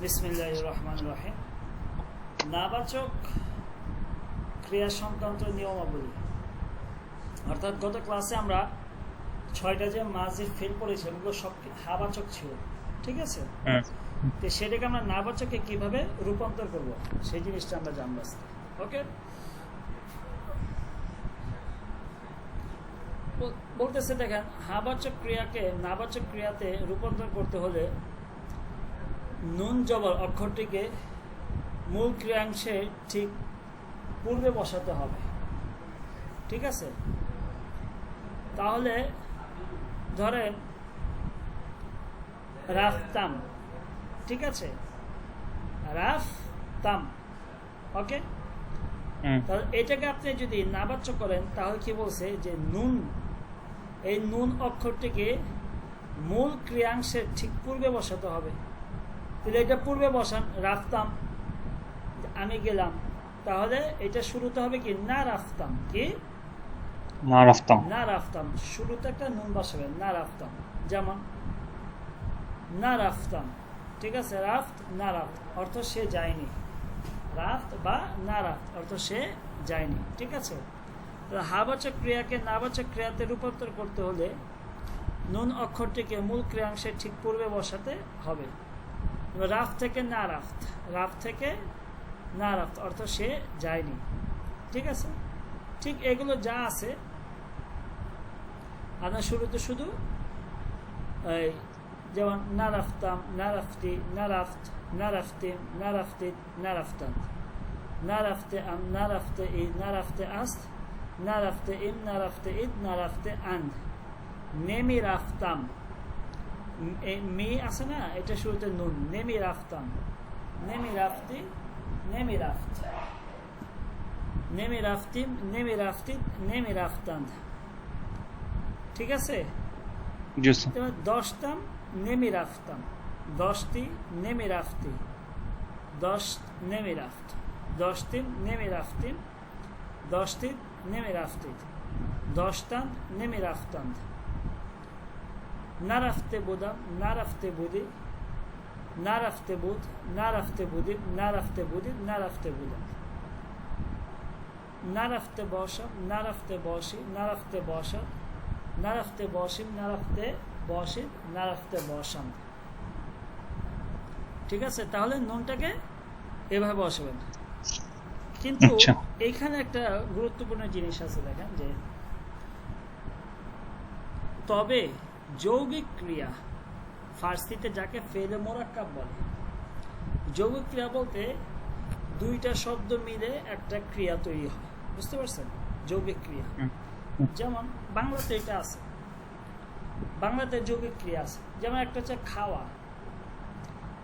বিসমিল্লাহির রহমানির রহিম। নাবাচক ক্রিয়া সংক্রান্ত নিয়মাবলী, অর্থাৎ গত ক্লাসে আমরা 6টা যে মাজির ফেল পড়েছি ওগুলো সব হাবাচক ছিল, ঠিক আছে? তো সেটাকে আমরা নাবাচকে কিভাবে রূপান্তর করব সেই জিনিসটা আমরা জানবো। ওকে, বলতেছে দেখেন, হাবাচক ক্রিয়াকে নাবাচক ক্রিয়াতে রূপান্তর করতে হলে নুন জবর অক্ষরটিকে মূল ক্রিয়াংশে ঠিক পূর্বে বসাতে হবে, ঠিক আছে? তাহলে ধরেন রাফতাম, ঠিক আছে, রাফতাম, ওকে। তাহলে এটাকে আপনি যদি নাবাচক করেন তাহলে কি বলছে যে নুন, এই নুন অক্ষরটিকে মূল ক্রিয়াংশের ঠিক পূর্বে বসাতে হবে। তাহলে এটা পূর্বে বসান, রাফতাম, আমি গেলাম, তাহলে এটা শুরুতে হবে কি না রাফতাম, কি না রাফতাম, না রাফতাম, শুরুতে একটা নুন বসাবেন, না রাফতাম। যেমন না রাফতাম, ঠিক আছে, রাফত না রাফত অর্থ সে যায়নি, রাফত বা না রাফত অর্থ সে যায়নি, ঠিক আছে? হাবাচক ক্রিয়াকে নাবাচক ক্রিয়াতে রূপান্তর করতে হলে নুন অক্ষরটিকে মূল ক্রিয়াংশের ঠিক পূর্বে বসাতে হবে। রাফ থেকে না রাফত, রাফ থেকে না রাফত অর্থ সে যায়নি, ঠিক আছে? ঠিক এগুলো যা আছে আপনার শুরুতে শুধু এই যেমন না রাফতাম, না রাফতি, না রাফত, না রাফতিম, না রাফতিত, না রাফতান, না রাফতে আম, না রাফতে ঈদ, না রাফতে আস্ত, না রাফতে ইম, না রাফতে ঈদ, না রাফতে আন, নেমি রাফতাম, মি আছে না, এটা শুরুতে নুন, নেমি রাফতাম, নেমি রাফতি, নেমি রাফত, নেমি রাফতিম, নেমি রাফতিত, নেমি রাফতান, ঠিক আছে? 10টাম নেমি রাফতাম, 10টি নেমি রাফতি, 10 নেমি রাফত, 10টি নেমি রাফতিম, 10টি নেমি রাফতিত, 10টান নেমি রাফতান, না রাফতে বুদাম, না রাফতে বুদি, না রাফতে বুধ, না রাফতে বুদিম, না রাফতে বুদি, না রাফতে বুদাম, না রাফতে বসাম, না রাফতে বসি, না রাফতে বসাম, না রাফতে বসিম, না রাফতে বসিম, না রাফতে বসাম, ঠিক আছে? তাহলে নুনটাকে এভাবে বসাবেন। কিন্তু এখানে একটা গুরুত্বপূর্ণ জিনিস আছে, দেখেন যে তবে যৌগিক ক্রিয়া, ফার্সিতে যাকে ফেলে মোরাক্কাব বলে, যৌগিক ক্রিয়া বলতে দুইটা শব্দ মিলে একটা ক্রিয়া তৈরি হয়, বুঝতে পারছেন? যৌগিক ক্রিয়া যেমন বাংলাতে এটা আছে, বাংলাতে যৌগিক ক্রিয়া আছে, যেমন একটা হচ্ছে খাওয়া,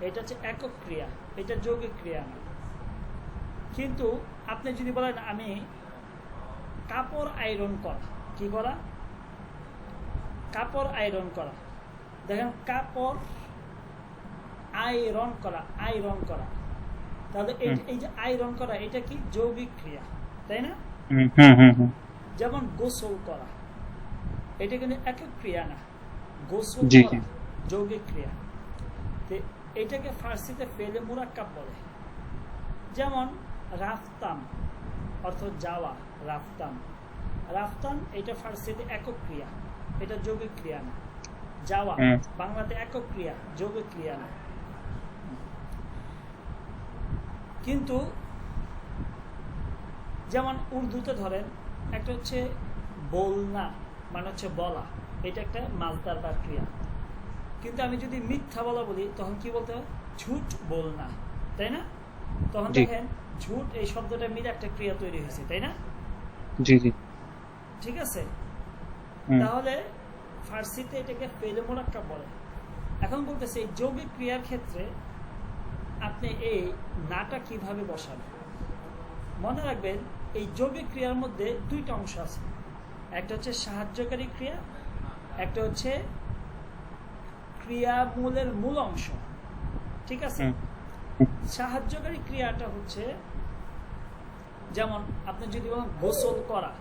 এটা হচ্ছে একক ক্রিয়া, এটা যৌগিক ক্রিয়া না। কিন্তু আপনি যদি বলেন আমি কাপড় আয়রন করা, কি করা? কাপড় আয়রন করা, দেখেন কাপড় আয়রন করা, আয়রন করা, তাহলে এই যে আয়রন করা এটা কি যৌগিক ক্রিয়া, তাই না? যেমন গোসল করা, এটা কিন্তু একক ক্রিয়া না, গোসল করা যৌগিক ক্রিয়া। এটাকে ফার্সিতে ফেলে মুরাক্কাব বলে। যেমন রাফতাম অর্থ যাওয়া, রাফতাম, রাফতান এটা ফার্সিতে একক ক্রিয়া, এটা যৌগিক ক্রিয়া না। যাওয়া বাংলাতে একক ক্রিয়া, যৌগিক ক্রিয়া না। কিন্তু যেমন উর্দুতে ধরেন একটা হচ্ছে বলনা, মানে হচ্ছে বলা, এটা একটা মালদার বা ক্রিয়া। কিন্তু আমি যদি মিথ্যা বলা বলি তখন কি বলতে হয়? ঝুট বলনা, তাই না? তখন দেখেন ঝুট এই শব্দটা মিলে একটা ক্রিয়া তৈরি হয়েছে, তাই না? জি জি, ঠিক আছে। তাহলে ফার্সিতে এটাকে ফেলে মোরাক্কাব বলে। এখন বলতেছে এই যৌগিক ক্রিয়ার ক্ষেত্রে আপনি এই নাটা কিভাবে বসাবেন। মনে রাখবেন এই যৌগিক ক্রিয়ার মধ্যে দুইটা অংশ আছে, একটা হচ্ছে সাহায্যকারী ক্রিয়া, একটা হচ্ছে ক্রিয়ামূলের মূল অংশ, ঠিক আছে? সাহায্যকারী ক্রিয়াটা হচ্ছে যেমন আপনি যদি বলেন গোসল করা,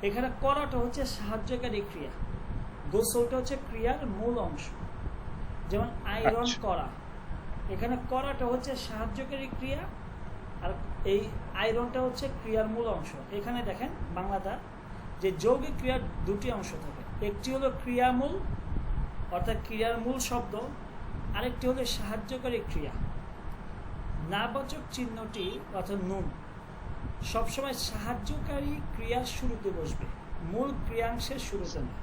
এখানে করাটা হচ্ছে সাহায্যকারী ক্রিয়া, গোসলটা হচ্ছে ক্রিয়ার মূল অংশ। যেমন আয়রন করা, এখানে করাটা হচ্ছে সাহায্যকারী ক্রিয়া, আর এই আয়রনটা হচ্ছে ক্রিয়ার মূল অংশ। এখানে দেখেন বাংলাটা যে যৌগিক ক্রিয়ার দুটি অংশ থাকে, একটি হলো ক্রিয়ামূল অর্থাৎ ক্রিয়ার মূল শব্দ, আরেকটি হলো সাহায্যকারী ক্রিয়া। নাবাচক চিহ্নটি অর্থাৎ নুন সবসময় সাহায্যকারী ক্রিয়ার শুরুতে বসবে, মূল ক্রিয়াংশের শুরুতে না।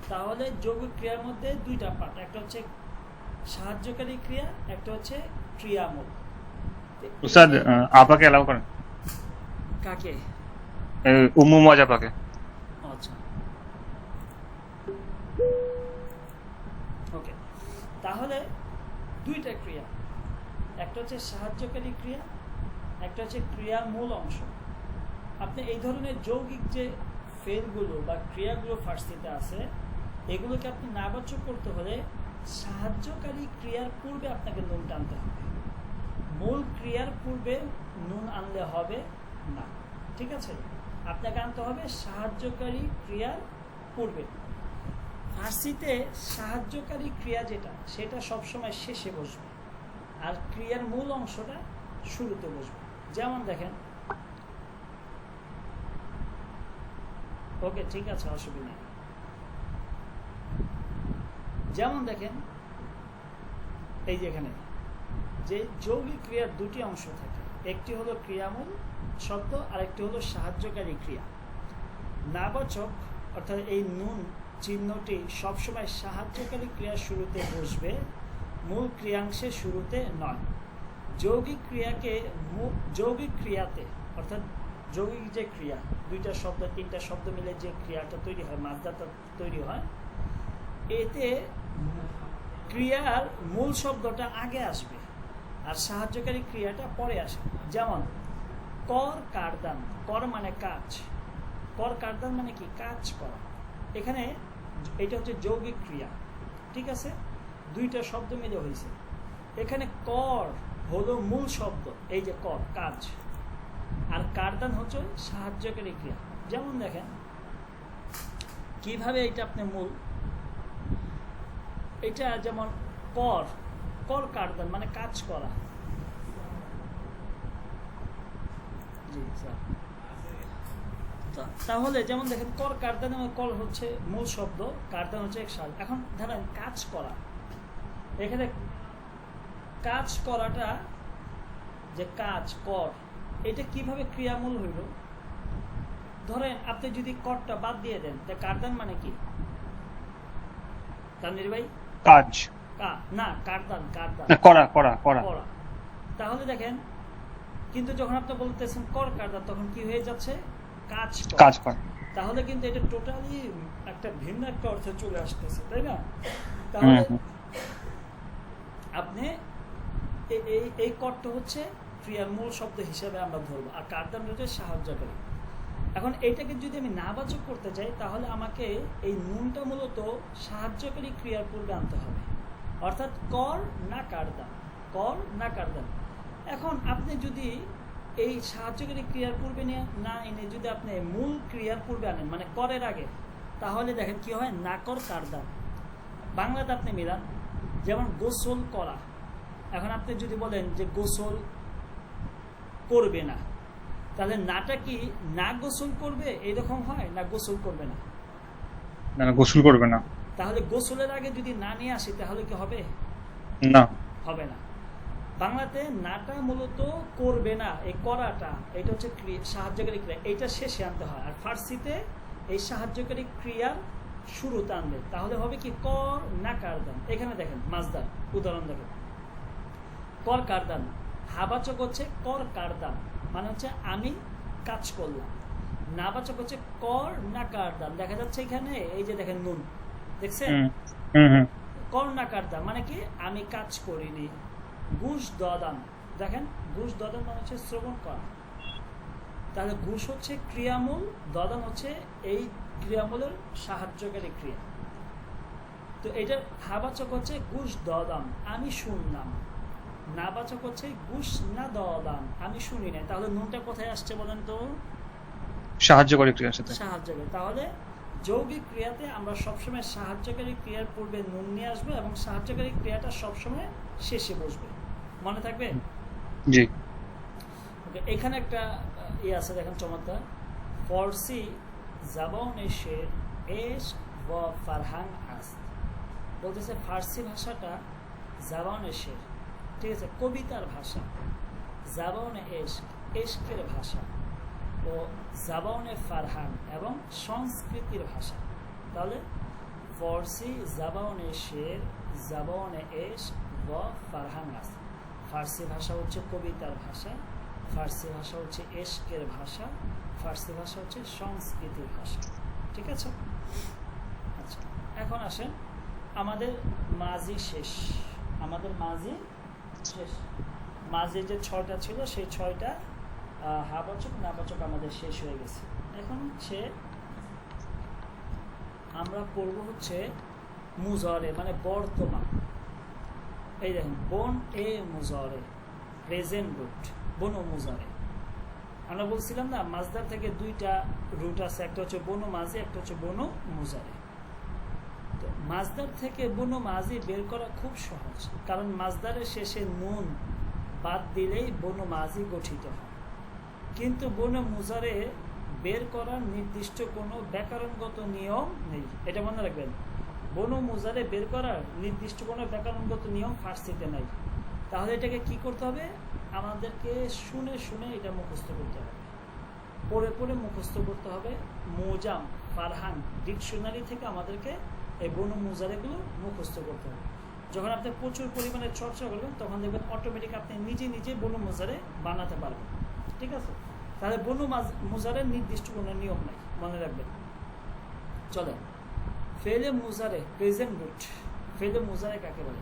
তাহলে যৌগিক ক্রিয়ার মধ্যে দুইটা পার্ট, একটা হচ্ছে সাহায্যকারী ক্রিয়া, একটা হচ্ছে ক্রিয়ামূল। উস্তাদ আপাকে অ্যালাউ করেন, কাকে? উম্মু মজা পাকে। আচ্ছা, ওকে। তাহলে দুইটা ক্রিয়া, একটা হচ্ছে সাহায্যকারী ক্রিয়া, একটা হচ্ছে ক্রিয়ার মূল অংশ। আপনি এই ধরনের যৌগিক যে ফেলগুলো বা ক্রিয়াগুলো ফার্সিতে আছে, এগুলোকে আপনি নাবাচক করতে হলে সাহায্যকারী ক্রিয়ার পূর্বে আপনাকে নুন টানতে হবে, মূল ক্রিয়ার পূর্বে নুন আনলে হবে না। ঠিক আছে, আপনাকে আনতে হবে সাহায্যকারী ক্রিয়ার পূর্বে। ফার্সিতে সাহায্যকারী ক্রিয়া যেটা, সেটা সবসময় শেষে বসবে, আর ক্রিয়ার মূল অংশটা শুরুতে বসবে। যেমন দেখেন, ওকে ঠিক আছে, অসুবিধা নেই। যেমন দেখেন এই যে এখানে যে যৌগিক ক্রিয়ার দুটি অংশ থাকে, একটি হলো ক্রিয়ামূল শব্দ, আর একটি হলো সাহায্যকারী ক্রিয়া। নাবাচক অর্থাৎ এই নুন চিহ্নটি সবসময় সাহায্যকারী ক্রিয়ার শুরুতে বসবে, মূল ক্রিয়াংশের শুরুতে নয়। যৌগিক ক্রিয়াতে অর্থাৎ যৌগিক যে ক্রিয়া, দুইটা শব্দ তিনটা শব্দ মিলে যে ক্রিয়াটা তৈরি হয়, মাসদারটা তৈরি হয়, এতে ক্রিয়ার মূল শব্দটা আগে আসবে আর সাহায্যকারী ক্রিয়াটা পরে আসে। যেমন কর কারদান, কর মানে কাজ, কর কারদান মানে কি? কাজ করা। এখানে এটা হচ্ছে যৌগিক ক্রিয়া, ঠিক আছে, দুইটা শব্দ মিলে হয়েছে। এখানে কর হলো মূল শব্দ, এই যে কর কাজ, আর কারদান হচ্ছে সাহায্যকারী ক্রিয়া। যেমন দেখেন কিভাবে এটা আপনি মূল, এটা যেমন কর, কর কারদান মানে কাজ করা। জি স্যার। তাহলে যেমন দেখেন কর কারদান, কর হচ্ছে মূল শব্দ, কারদান হচ্ছে এক সাজ। এখন ধরেন কাজ করা, এখানে কাজ করাটা যে কাজ কর, এটা কিভাবে ক্রিয়ামূল হইল? ধরেন আপনি যদি করটা বাদ দিয়ে দেন, তা কারদান মানে কি? তানভীর ভাই, কাজ না, কারদান কারদান করা করা করা করা। তাহলে দেখেন, কিন্তু যখন আপনি বলতেছেন কর কারদান, তখন কি হয়ে যাচ্ছে? কাজ কাজ করা। তাহলে কিন্তু এটা টোটালি একটা ভিন্ন একটা অর্থে চলে আসতেছে, তাই না? তাহলে আপনি এই করটা হচ্ছে ক্রিয়ার মূল শব্দ হিসেবে আমরা ধরবো, আর কারদান হচ্ছে সাহায্যকারী। এখন এইটাকে যদি আমি নাবাচক করতে চাই, তাহলে আমাকে এই নুনটা মূলত সাহায্যকারী ক্রিয়ার পূর্বে আনতে হবে, অর্থাৎ কর না কারদান, কর না কারদান। এখন আপনি যদি এই সাহায্যকারী ক্রিয়ার পূর্বে না এনে যদি আপনি মূল ক্রিয়ার পূর্বে আনেন, মানে করের আগে, তাহলে দেখেন কি হয়? না কর কারদান। বাংলাতে আপনি মিলান, যেমন গোসল করা। এখন আপনি যদি বলেন যে গোসল করবে না, তাহলে নাটা কি না গোসল করবে এরকম হয়, না গোসল করবে না? না, গোসল করবে না। তাহলে গোসলের আগে যদি না নিয়ে আসি, তাহলে কি হবে? না, হবে না। বাংলাতে নাটা মূলত করবে না, এই করাটা এটা হচ্ছে সাহায্যকারী ক্রিয়া, এটা শেষে আনতে হয়। আর ফার্সিতে এই সাহায্যকারী ক্রিয়ার শুরুতে আনবে, তাহলে হবে কি? কর না কারদান। এখানে দেখেন মাসদার উদাহরণ দেখেন, কর কারদান, হাবাচক হচ্ছে কর কারদান, মানে হচ্ছে আমি কাজ করলাম। নাবাচক হচ্ছে কর না কারদান। দেখা যাচ্ছে এখানে এই যে দেখেন নুন, দেখছেন? কর না কারদান মানে কি? আমি কাজ করিনি। গুশ দদান, দেখেন গুশ দদান মানে হচ্ছে শ্রবণ করা। তাহলে গুশ হচ্ছে ক্রিয়ামূল, দদান হচ্ছে এই ক্রিয়ামূলের সাহায্যকারী ক্রিয়া। তো এটার হাবাচক হচ্ছে গুশ দদাম, আমি শুনলাম। নাবাচক হচ্ছে গুশ না দদাম, আমি শুনি নাই। তাহলে নুনটা কোথায় আসছে বলেন তো? সাহায্যকারী ক্রিয়ার সাথে। সাহায্যকারী। তাহলে যৌগিক ক্রিয়াতে আমরা সবসময় সাহায্যকারী ক্রিয়ার পূর্বে নুন নিয়ে আসবো, এবং সাহায্যকারী ক্রিয়াটা সবসময় শেষে বসবে। মনে থাকবে? জি। ওকে, এখানে একটা আছে দেখেন চমৎকার, ফরসি জাবানে শের এশক ওয়া ফারহাং আস্ত। বলতেছে ফার্সি ভাষাটা জাবানে শের, ঠিক আছে, কবিতার ভাষা, জাবানে এশক এশকের ভাষা, ও জাবানে ফারহান এবং সংস্কৃতির ভাষা। তাহলে ফরসি জাবানে শের জাবানে এশক ওয়া ফারহাং আস্ত। ফার্সি ভাষা হচ্ছে কবিতার ভাষা, ফার্সি ভাষা হচ্ছে এশকের ভাষা, ফার্সি ভাষা হচ্ছে সংস্কৃতির ভাষা। ঠিক আছে? আচ্ছা, এখন আসেন, আমাদের মাজি শেষ, আমাদের মাজি শেষ, মাঝে যে 6টা ছিল সেই 6টা হাবাচক নাবাচক আমাদের শেষ হয়ে গেছে। এখন হচ্ছে আমরা পড়ব হচ্ছে মুজরে, মানে বর্তমান। এই দেখেন, বন এ মুজরে, প্রেজেন্ট রুট, বন ও মুজরে। আমরা বলছিলাম না মাজদার থেকে 2টা রুট আছে, একটা হচ্ছে বন মাঝি, একটা হচ্ছে বন মুজরে। তো মাজদার থেকে বন মাঝি বের করা খুব সহজ, কারণ মাজদারের শেষে নুন বাদ দিলেই বন মাঝি গঠিত হয়। কিন্তু বন মুজরে বের করার নির্দিষ্ট কোনো ব্যাকরণগত নিয়ম নেই, এটা মনে রাখবেন। বন মুজারে বের করার নির্দিষ্ট কোনো ব্যাকরণগত নিয়ম ফার্সিতে নাই। তাহলে এটাকে কি করতে হবে? আমাদেরকে শুনে শুনে এটা মুখস্থ করতে হবে, পড়ে পড়ে মুখস্থ করতে হবে। মোজাম, ফারহান, ডিকশনারি থেকে আমাদেরকে এই বন মুজারেগুলো মুখস্থ করতে হবে। যখন আপনি প্রচুর পরিমাণে চর্চা করবেন তখন দেখবেন অটোমেটিক আপনি নিজে নিজে বন মুজারে বানাতে পারবেন। ঠিক আছে? তাহলে বন মুজারের নির্দিষ্ট কোনো নিয়ম নাই, মনে রাখবেন। চলেন, ফেলে মুজারে প্রেজেন্ট রুট। ফেলে মুজারে কাকে বলে?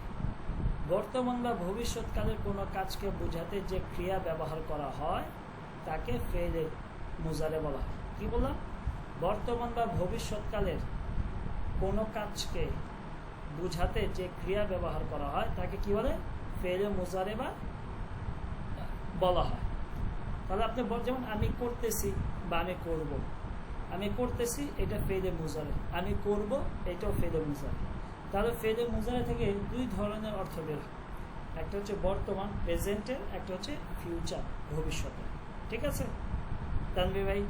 বর্তমান বা ভবিষ্যৎকালের কোনো কাজকে বোঝাতে যে ক্রিয়া ব্যবহার করা হয় তাকে ফেলে মুজারে বলা হয়। কি বললাম? বর্তমান বা ভবিষ্যৎকালের কোনো কাজকে বোঝাতে যে ক্রিয়া ব্যবহার করা হয় তাকে কি বলে? ফেলে মুজারে বা বলা হয়। তাহলে আপনি যেমন আমি করতেছি বা আমি করব, আমি করতেছি, এটা ফেলে মুজারে, আমি করব, এটাও ফেলে মুজারে। তাহলে ফেলে মুজারে থেকে 2 ধরনের অর্থ বের হয়, একটা হচ্ছে বর্তমান প্রেজেন্টের, একটা হচ্ছে ফিউচার ভবিষ্যতের। ঠিক আছে তানভীর ভাই?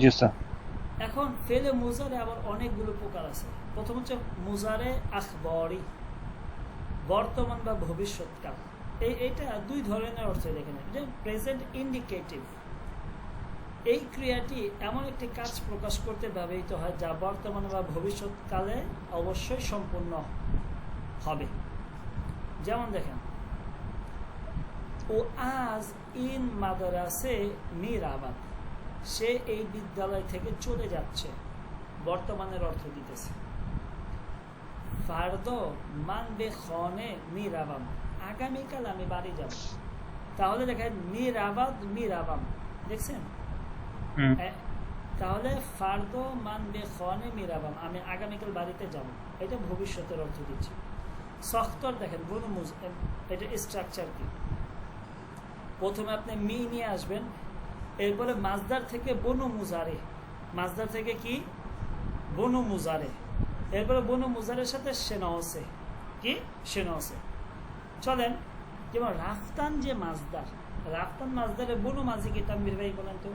জি স্যার। এখন ফেলে মুজারে আবার অনেকগুলো প্রকার আছে। প্রথম হচ্ছে মুজারে আখবরি, বর্তমান বা ভবিষ্যৎকাল। এইটা 2 ধরনের অর্থ দেখেন। যেমন প্রেজেন্ট ইন্ডিকেটিভ, এই ক্রিয়াটি এমন একটি কাজ প্রকাশ করতে ব্যবহৃত হয় যা বর্তমান বা ভবিষ্যৎকালে অবশ্যই সম্পূর্ণ হবে। যেমন দেখেন, ও আজ ইন মাদ্রাসে মিরাবাদ, সে এই বিদ্যালয় থেকে চলে যাচ্ছে, বর্তমানের অর্থ দিতেছে। ফারদো মানবে খনে মিরাবাম, আগামীকাল আমি বাড়ি যাব। তাহলে দেখেন মিরাবাদ মিরাবাম, দেখছেন? তাহলে ফারদো মানবে খনে মিরাবাম, আমি আগামীকাল বাড়িতে যাব, এটা ভবিষ্যতের অর্থ দিচ্ছে। সখতর দেখেন বনমুজ, এটা স্ট্রাকচার কি? প্রথমে আপনি মি নিয়ে আসবেন, এরপরে মাজদার থেকে বনু মুজারে, মাজদার থেকে কি? বনু মুজারে, এরপরে বনু মুজারের সাথে সেনহসে, কি? সেনহসে। চলেন, যেমন রাফতান যে মাজদার, রাফতান মাজদারে বনু মাঝি কি? তানভীর ভাই বলেন তো।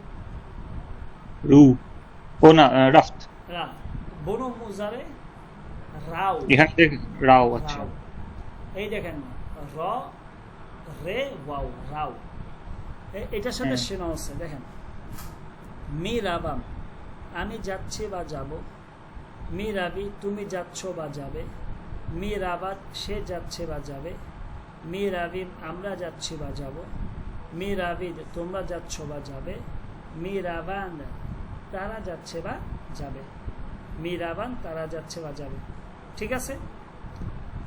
রু ও না, রাফত। রাফত। বনু মুজারে রাও, এখানে দেখ রাও। আচ্ছা, এই দেখেন র রে ওয়াও, রাও, এটার সাথে সেনহসে। দেখেন মিরাবাম, আমি যাচ্ছি বা যাব। মিরাবি, তুমি যাচ্ছ বা যাবে। মিরাবাদ, সে যাচ্ছে বা যাবে। মিরাবিম, আমরা যাচ্ছি বা যাব। মিরাবিদ, তোমরা যাচ্ছ বা যাবে। মিরাবান, তারা যাচ্ছে বা যাবে। মিরাবান, তারা যাচ্ছে বা যাবে। ঠিক আছে?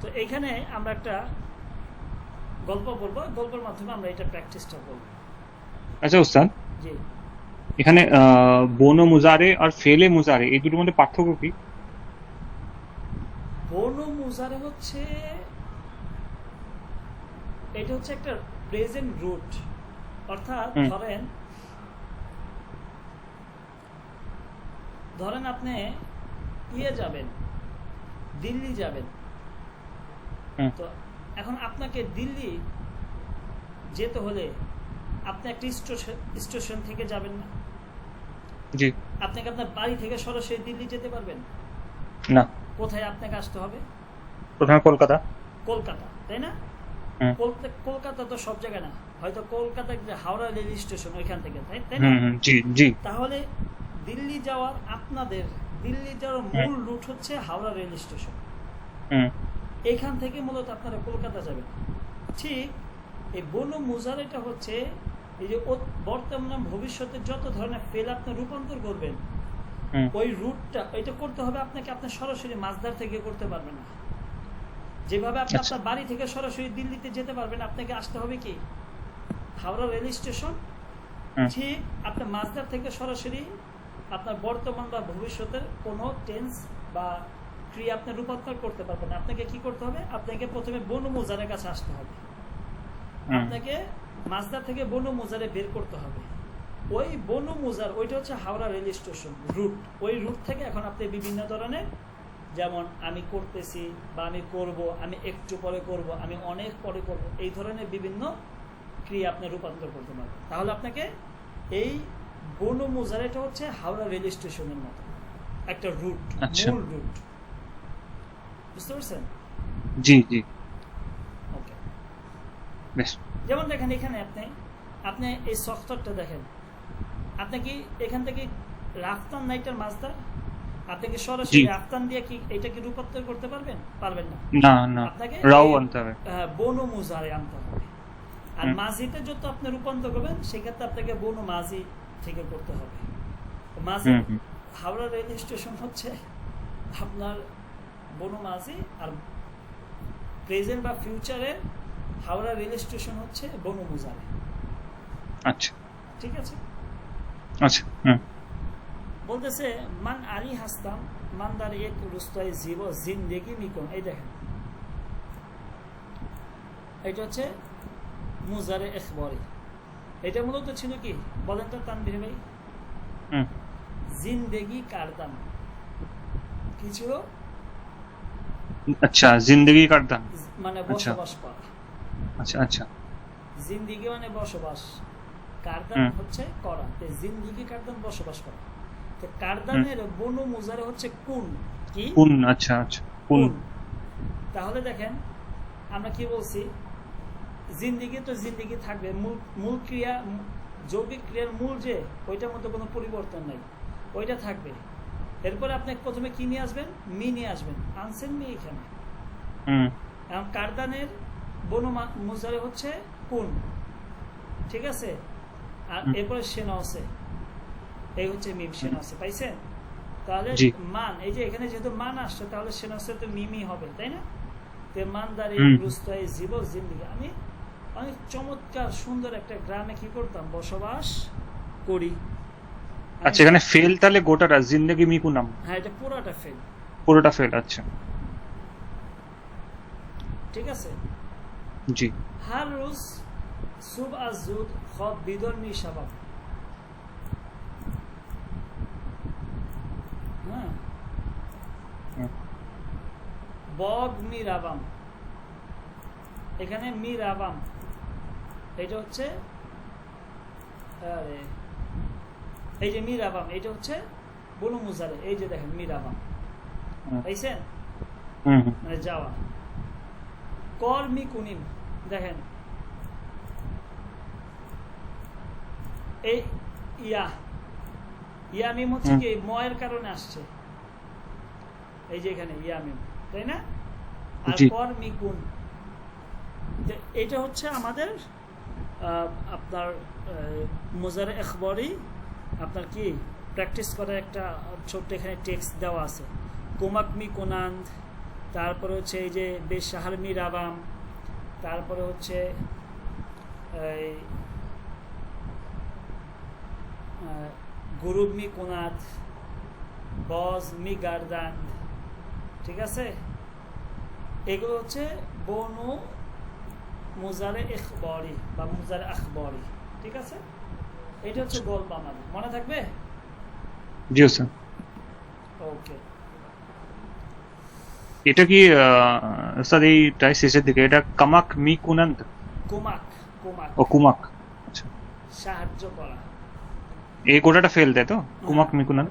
তো এইখানে আমরা একটা গল্প বলবো, গল্পের মাধ্যমে আমরা এটা প্র্যাকটিসটা করব। আচ্ছা উস্তাদ, জি, এখানে বনো মুজারে আর ফেলে মুজারে এই দুটোর মধ্যে পার্থক্য কি? বনু মুজারে হচ্ছে, এটা হচ্ছে একটা প্রেজেন্ট রুট, অর্থাৎ ধরেন আপনি যাবেন, দিল্লি যাবেন। তো এখন আপনাকে দিল্লি যেতে হলে আপনি একটা স্টেশন থেকে যাবেন না, জি আপনাকে আপনার বাড়ি থেকে সরাসরি দিল্লি যেতে পারবেন না, কোথায় আপনাকে আসতে হবে? প্রথমে কলকাতা। কলকাতা, তাই না? হুম কলকাতা তো সব জায়গায় না, হয়তো কলকাতা হাওড়া রেল স্টেশন ওইখান থেকে, তাই না? জি জি। তাহলে দিল্লি যাওয়ার মূল রুট হচ্ছে হাওড়া রেল স্টেশন। এখান থেকে মূলত আপনারা কলকাতা যাবেন। ঠিক এই বনু মুজারেটা হচ্ছে এই যে বর্তমানে ভবিষ্যতে যত ধরনের ফেল আপনি রূপান্তর করবেন, ওই রুটটা এটা করতে হবে আপনাকে, আপনি সরাসরি মাঝদার থেকে করতে পারবেন না। যেভাবে আপনি আপনার বাড়ি থেকে সরাসরি দিল্লিতে যেতে পারবেন, আপনাকে আসতে হবে কি হাওড়া রেল স্টেশন। ঠিক আপনি মাঝদার থেকে সরাসরি আপনার বর্তমান বা ভবিষ্যতের কোনো টেন্স বা ক্রিয়া আপনি রূপান্তর করতে পারবেন না। আপনাকে কি করতে হবে? আপনাকে প্রথমে বনু মুজারের কাছে আসতে হবে, আপনাকে মাঝদার থেকে বনু মুজারে বের করতে হবে। ওই বনু মুজার ওইটা হচ্ছে হাওড়া রেল স্টেশন রুট। ওই রুট থেকে এখন আপনি বিভিন্ন ধরনের, যেমন আমি করতেছি বা আমি করব, আমি একটু পরে করব, আমি অনেক পরে করব, এই ধরনের বিভিন্ন ক্রিয়া আপনি রূপান্তর করতে পারবেন। তাহলে আপনাকে এই বনু মুজার এটা হচ্ছে হাওড়া রেল স্টেশনের মতো একটা রুট, মূল রুট। বুঝতে পারছেন? জি জি। ওকে, বেশ। যেমন দেখেন এখানে আপনি এই সফটওয়্যারটা দেখেন, আপনি কি এখান থেকে রাফতান নাইটার মাঝদার, আপনি কি সরাসরি রাফতান দিয়ে কি এটা কি রূপান্তর করতে পারবেন? পারবেন না। না না, আপনাকে রাও আনতে হবে, বনু মুজারে আনতে হবে। আর মাঝিতে যত আপনি রূপান্তর করবেন সেক্ষেত্রে আপনাকে বনু মাঝি থেকে করতে হবে। মাঝি হাওড়া রেল স্টেশন হচ্ছে আপনার বনু মাঝি, আর প্রেজেন্ট বা ফিউচারে হাওড়া রেল স্টেশন হচ্ছে বনু মুজারে। আচ্ছা ঠিক আছে। আচ্ছা। বলতেছে মান আলী হাসতাম মানদার এক রুস্তায় জীব জিন্দেগি মিকন। এই দেখেন এটা হচ্ছে মুজারে ইখবারি। এটা মূলত ছিল কি বলেন তো তানভীর ভাই? জিন্দেগি কারদাম কি ছিল? আচ্ছা, জিন্দেগি কারদাম মানে বসবাস করা। আচ্ছা আচ্ছা। জিন্দেগি মানে বসবাস, কারদাম হচ্ছে করা। জিন্দেগি কারদাম বসবাস করা। তো কারদামের বনু মুজারে হচ্ছে কোন কি কোন। আচ্ছা আচ্ছা, কোন। তাহলে দেখেন আমরা কি বলছি, জিন্দেগি তো জিন্দেগি থাকবে, মূল ক্রিয়া যৌগিক ক্রিয়ার মূল যে ওইটার মধ্যে কোনো পরিবর্তন নাই, ওইটা থাকবে। এরপরে আপনি প্রথমে কি নিয়ে আসবেন? মি নিয়ে আসবেন। আনছেন মি এখানে। এখন কারদানের বনু মুজারে হচ্ছে কোন, ঠিক আছে? আর এরপরে সেনা আছে, এই হচ্ছে মিম, সেনা আছে, পাইছেন? তাহলে মান, এই যে এখানে যেহেতু মান আসছে তাহলে সেনা আছে তো মিমই হবে, তাই না? তো মানদার এই রুস্তায় জীব জিন্দেগি। আমি অনেক চমৎকার সুন্দর একটা গ্রামে কি করতাম? বসবাস করি। আচ্ছা, এখানে ফেল তাহলে গোটাটা জিন্দেগি মিকু নাম। হ্যাঁ, এটা পুরোটা ফেল। পুরোটা ফেল। আচ্ছা ঠিক আছে। জি। হার রোজ সুব আজুদ খব বিদর মি শাবাব। হ্যাঁ, বগ মি রাবাম। এখানে মি রাবাম এটা হচ্ছে, আরে এই যে মি রাবাম এটা হচ্ছে বনু মুজারে। এই যে দেখেন মি রাবাম, পাইছেন? মানে যাওয়া। কর মি কুনিম, দেখেন এই ইয়ামিম হচ্ছে কি ময়ের কারণে আসছে, এই যে এখানে ইয়ামিম, তাই না? আর কর মি কুন, এটা হচ্ছে আমাদের আপনার মুজারে ইখবারি আপনার কি প্র্যাকটিস করার একটা ছোট্ট এখানে টেক্সট দেওয়া আছে। কোমাক মি কোনান্দ, তারপরে হচ্ছে এই যে বেশাহার মি রাবাম, তারপরে হচ্ছে গুরুব মি কোনাদ, বজ মি গারদান। ঠিক আছে, এগুলো হচ্ছে বনু মুজারে ইখবারি বা মুজারে আখবারি। ঠিক আছে, এটা হচ্ছে গল্প আমাদের মনে থাকবে। জি স্যার। ওকে, এটা কি স্যার এইটাই শেষের দিকে, এটা কামাক মি কুনান্ত কুমাক, কুমাক ও কুমাক, আচ্ছা সাহায্য করা। এই কোটাটা ফেল দেয় তো, কুমাক মি কুনান্ত।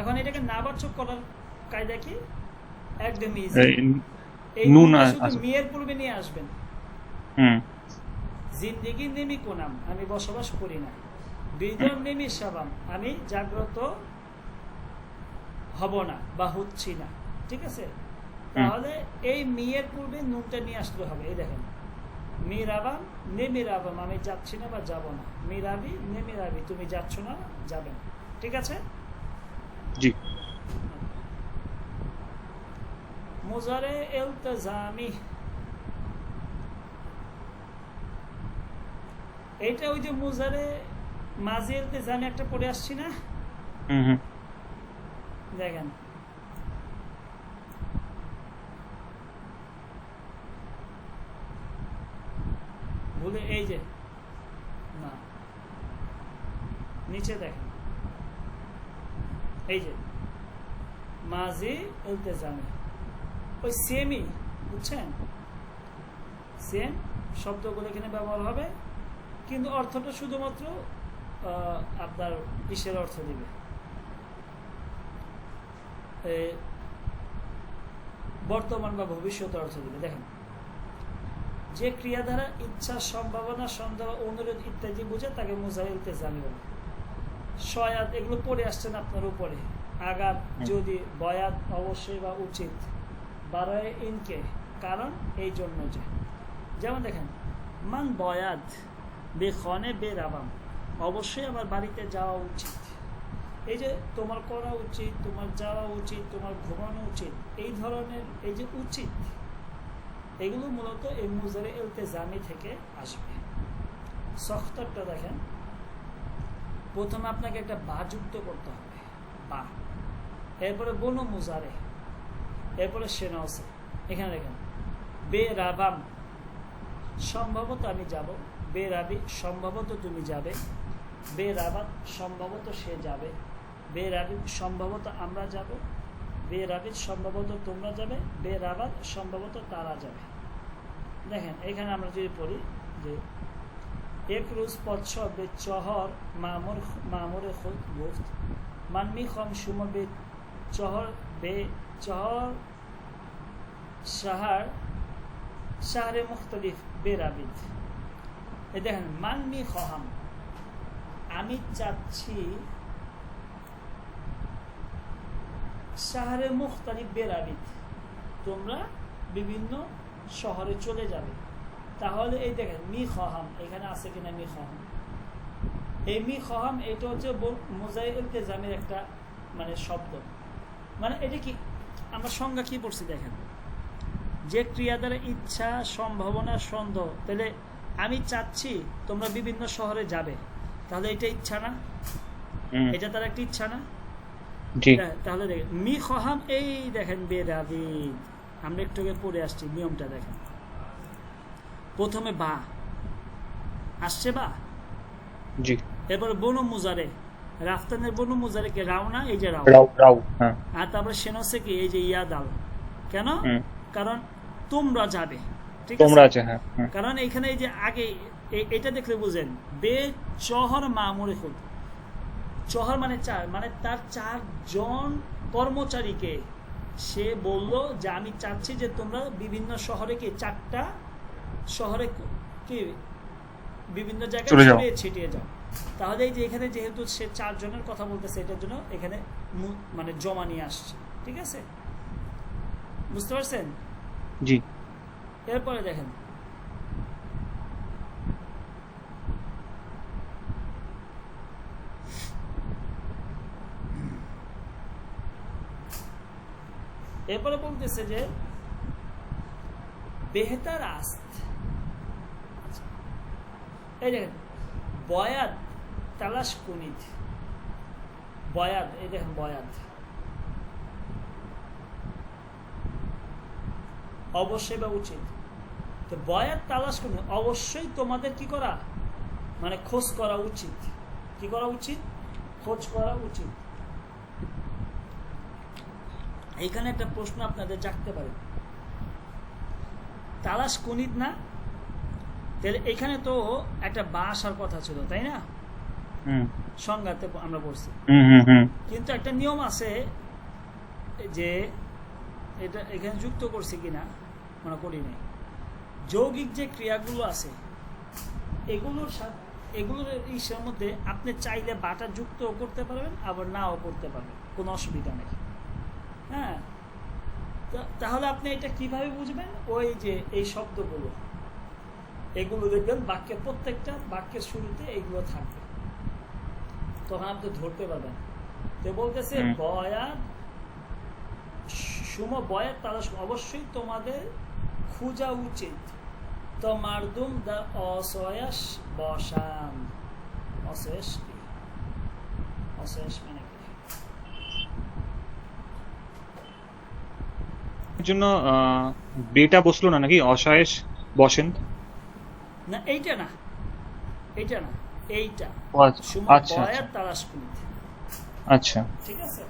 এখন এটাকে নাবাচক করার কায়দা কি? একদম ইজি। এই নুন নুনটা শুধু আছে। মিয়ের পূর্বে নিয়ে আসবেন। হুম জিন্দেগি নেমি কোনাম, আমি বসবাস করি না। বিদর নেমি সাবাম, আমি জাগ্রত হব না বা হচ্ছি না। ঠিক আছে, তাহলে এই মিয়ের পূর্বে নুনটা নিয়ে আসতে হবে। এই দেখেন, মিরাবাম নেমিরাবাম, আমি যাচ্ছি না বা যাব না। মিরাবি নেমিরাবি, তুমি যাচ্ছ না যাবে না। ঠিক আছে, জি মুজারে ইলতিজামি, এটা ওই যে মুজারে মাঝি ইলতিজামি একটা পড়ে আসছি না, হুম হুম দেখেন ভুলে, এই যে না নিচে দেখেন, এই যে মাঝি ইলতিজামি, ওই সেমই, বুঝছেন? সেম শব্দগুলো এখানে ব্যবহার হবে, কিন্তু অর্থটা শুধুমাত্র আপনার ইসের অর্থ দিবে, বর্তমান বা ভবিষ্যতের অর্থ দিবে। দেখেন, যে ক্রিয়া দ্বারা ইচ্ছা, সম্ভাবনা, সন্দেহ, অনুরোধ ইত্যাদি বুঝে তাকে মুজারে ইলতিজামি বলে। সয়াদ এগুলো পড়ে আসছেন আপনার উপরে, আগার, যদি, বয়াত অবশ্যই বা উচিত, বারোয় ইনকে কারণ, এই জন্য যে। যেমন দেখেন, মান বয়াত বেখনে বেরাবাম, অবশ্যই আমার বাড়িতে যাওয়া উচিত। এই যে তোমার করা উচিত, তোমার যাওয়া উচিত, তোমার ঘুমানো উচিত, এই ধরনের এই যে উচিত, এগুলো মূলত এই মুজারে ইলতিজামি থেকে আসবে। সখতরটা দেখেন, প্রথমে আপনাকে একটা বা যুক্ত করতে হবে, বা, এরপরে বনু মুজারে, এরপরে সেনসে। এখানে দেখেন, বে রাবাম, সম্ভবত আমি যাব। বে রাবি, সম্ভবত তুমি যাবে। বে রাবাত, সম্ভবত সে যাবে। বে রাবি, সম্ভবত আমরা যাব। বে রাবিত, সম্ভবত তোমরা যাবে। বে রাবাত, সম্ভবত তারা যাবে। দেখেন, এখানে আমরা যদি পড়ি যে এক রোজ পচ্ছ বে চহর মামুরে খুদ গুফত মানমি খম সুম বে চহর বে চহর শাহরে মুখতলিফ বে রাবিত। এই দেখেন, মানমি খহাম, আমি চাচ্ছি, শাহরে মুখতালিফ বে রাবিত, তোমরা বিভিন্ন শহরে চলে যাবে। তাহলে এই দেখেন, মি খহাম এখানে আছে কিনা, মি খহাম, এই মি খহাম এটা হচ্ছে মুজারে ইলতিজামের একটা মানে শব্দ। মানে এটা কি, আমরা সংজ্ঞা কি পড়ছি দেখেন, যে ক্রিয়া দ্বারা ইচ্ছা, সম্ভাবনা, সন্দেহ, তাহলে আমি চাচ্ছি তোমরা বিভিন্ন শহরে যাবে, তাহলে এটা ইচ্ছা না? এটা তার একটা ইচ্ছা না? তাহলে দেখেন, মি খহাম, এই দেখেন বেরাবিদ, আমরা একটু আগে পড়ে আসছি নিয়মটা দেখেন, প্রথমে বা আসছে, বা, জি, এরপরে বনু মুজারে, রাফতানের বনু মুজারে কে রাও না, এই যে রাও, রাও, হ্যাঁ, আর তারপরে সেনসে কি, এই যে ইয়া দাল, কেন? কারণ তোমরা যাবে, ঠিক তোমরা আছে, আছে, হ্যাঁ, কারণ এখানে এই যে আগে এটা দেখলে বুঝেন, বে চহর মামুরে খুদ, চহর মানে চার, মানে তার 4 জন কর্মচারীকে সে বলল যে আমি চাচ্ছি যে তোমরা বিভিন্ন শহরে কি 4টা শহরে কি বিভিন্ন জায়গায় ছড়িয়ে ছিটিয়ে যাও। তাহলে এই যে এখানে যেহেতু সে 4 জনের কথা বলতেছে, এটার জন্য এখানে মানে জমা নিয়ে আসছে। ঠিক আছে, বুঝতে পারছেন? জি। এরপরে দেখেন, এরপরে বলতেছে যে বেহতার আস্ত, এই দেখেন, বয়াত তালাশ কুনিত, বয়াত, এই দেখেন বয়াত, অবশ্যই বা উচিত। তো বয়াত তালাশ কুনিত, অবশ্যই তোমাদের কি করা, মানে খোঁজ করা উচিত। কি করা উচিত? খোঁজ করা উচিত। এইখানে একটা প্রশ্ন আপনাদের জাগতে পারে, তালাশ কুনিত না, তাহলে এখানে তো একটা বা আসার কথা ছিল, তাই না? সংজ্ঞাতে আমরা পড়ছি, কিন্তু একটা নিয়ম আছে যে এটা এখানে যুক্ত করছি কিনা মনে করি নাই। যৌগিক যে ক্রিয়াগুলো আছে এগুলোর ইসের মধ্যে আপনি চাইলে বাটা যুক্ত করতে পারবেন, আবার নাও করতে পারবেন, কোনো অসুবিধা নেই। হ্যাঁ, তাহলে আপনি এটা কিভাবে বুঝবেন? ওই যে এই শব্দগুলো, এগুলো দেখবেন বাক্যের প্রত্যেকটা বাক্যের শুরুতে এইগুলো থাকবে, তখন আপনি ধরতে পারবেন। তো বলতেছে বয়াত সুম বয়াত তালাশ, অবশ্যই তোমাদের খুঁজা উচিত তো মারদুম দা অসয়াস বসান। অসয়াস কি? অসয়াস মানে কি? জন্য বেটা বসলো না নাকি? অসয়াস বসেন না, এইটা না, এইটা না, এইটা সুম আচ্ছা বয়াত তালাশ কুনিত। আচ্ছা, ঠিক আছে,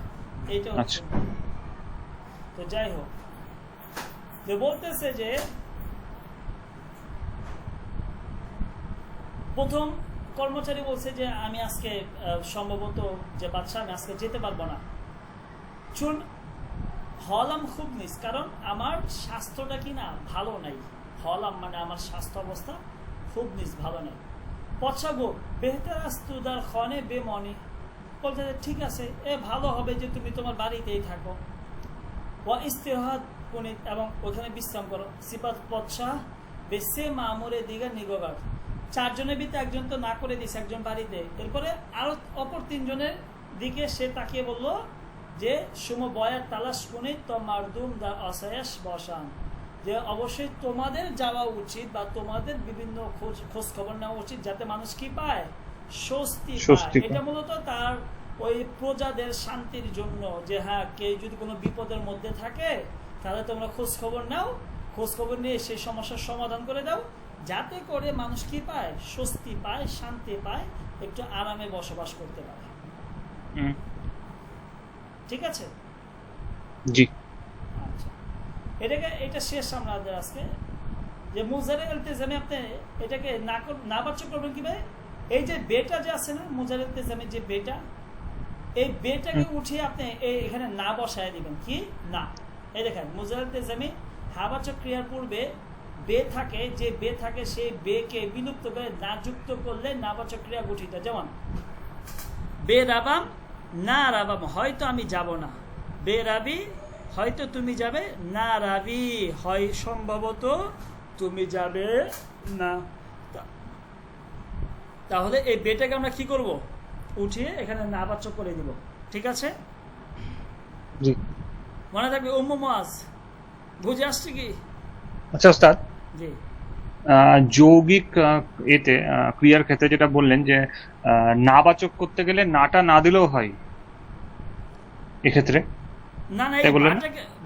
এইটা আচ্ছা। তো যাই হোক, যে বলতেছে যে প্রথম কর্মচারী বলছে যে আমি আজকে সম্ভবত যে বাদশা আমি আজকে যেতে পারবো না, চুন হলাম খুব নিস, কারণ আমার স্বাস্থ্যটা কি না ভালো নাই। হলাম মানে আমার স্বাস্থ্য অবস্থা খুব নিস, ভালো নেই। পছাগো বেহতার আস্তুদার খনে বেমনি, বলতে ঠিক আছে, ভালো হবে যে তুমি তোমার বাড়িতেই থাকো। ও ইস্তেহাদ কুনিত, এবং ওখানে বিশ্রাম করো। সিপাত পৎসা বেসে মামুরে দিঘা নিগোগার, চারজনের ভিতরে একজন তো না করে দিছে, একজন বাড়িতে। এরপরে আরো অপর তিনজনের দিকে সে তাকিয়ে বলল যে সুম বয়াত তালাশ কুনিত তো মারদুম দা অসায়াস বসান, যে অবশ্যই তোমাদের যাওয়া উচিত বা তোমাদের বিভিন্ন খোঁজ খবর নেওয়া উচিত, যাতে মানুষ কি পায়? স্বস্তি পায়। এটা মূলত তার ওই প্রজাদের শান্তির জন্য, যে হ্যাঁ কেউ যদি কোনো বিপদের মধ্যে থাকে তাহলে তোমরা খোঁজ খবর নাও, খোঁজ খবর নিয়ে সেই সমস্যার সমাধান করে দাও, যাতে করে মানুষ কি পায়? স্বস্তি পায়, শান্তি পায়, একটু আরামে বসবাস করতে পারে। ঠিক আছে, জি। আচ্ছা, এটা শেষ আমাদের আজকে। যে মুজারে ইলতিজামে আপনি এটাকে নাবাচ্য করবেন কিভাবে? এই যে বেটা যে আছে না, মুজারে ইলতিজামে যে বেটা, এই বেটাকে উঠিয়ে আপনি এখানে না বসায় দিবেন। কি না? এই দেখেন মুজারে ইলতিজামে হাবাচক ক্রিয়ার পূর্বে বে থাকে, যে বে থাকে সেই বেকে বিলুপ্ত করে না যুক্ত করলে নাবাচক ক্রিয়া গঠিত। যেমন বে রাবাম না রাবাম, হয়তো আমি যাব না। বে রাবি, হয়তো তুমি যাবে না। রাবি, হয় সম্ভবত তুমি যাবে না। তাহলে এই বেটাকে আমরা কি করব? উঠিয়ে এখানে নাবাচক করে দিব। ঠিক আছে, জি, মনে থাকবে। উম্মু মুআজ, বুঝে আসছে কি? আচ্ছা ওস্তাদ, জি, যৌগিক এতে ক্রিয়ার ক্ষেত্রে যেটা বললেন যে নাবাচক করতে গেলে নাটা না দিলেও হয় এক্ষেত্রে? না না, এই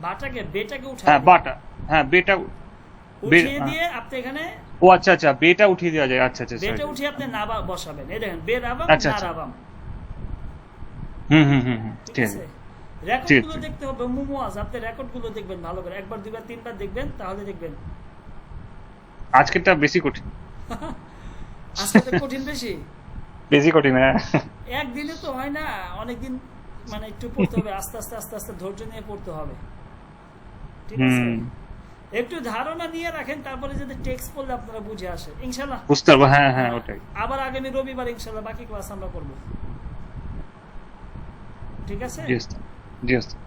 বাটাকে বেটাকে উঠায়, হ্যাঁ বাটা, হ্যাঁ বেটা উঠিয়ে দিয়ে আপনি এখানে, ও আচ্ছা আচ্ছা, বেটা উঠিয়ে দেওয়া যায়। আচ্ছা আচ্ছা, বেটা উঠিয়ে আপনি না বসাবেন। এই দেখেন বে রাবাম না রাবাম। ঠিক আছে, রেকর্ডগুলো দেখতে হবে। মুমুয়াজ, আপনি রেকর্ডগুলো দেখবেন ভালো করে, একবার দুইবার তিনবার দেখবেন, তাহলে দেখবেন। আজকেরটা বেশি কঠিন। আজকে কঠিন, বেশি কঠিন। হ্যাঁ, একদিনে তো হয় না, অনেকদিন মানে একটু পড়তে হবে, আস্তে আস্তে আস্তে আস্তে ধৈর্য নিয়ে পড়তে হবে। ঠিক আছে, একটু ধারণা নিয়ে রাখেন, তারপরে যদি টেক্সট পড়লে আপনারা বুঝে আসে ইনশাআল্লাহ বুঝতে পারবো। হ্যাঁ হ্যাঁ, ওটাই। আবার আগামী রবিবার ইনশাআল্লাহ বাকি ক্লাস আমরা করব। ঠিক আছে, জি ওস্তাদ, জি ওস্তাদ।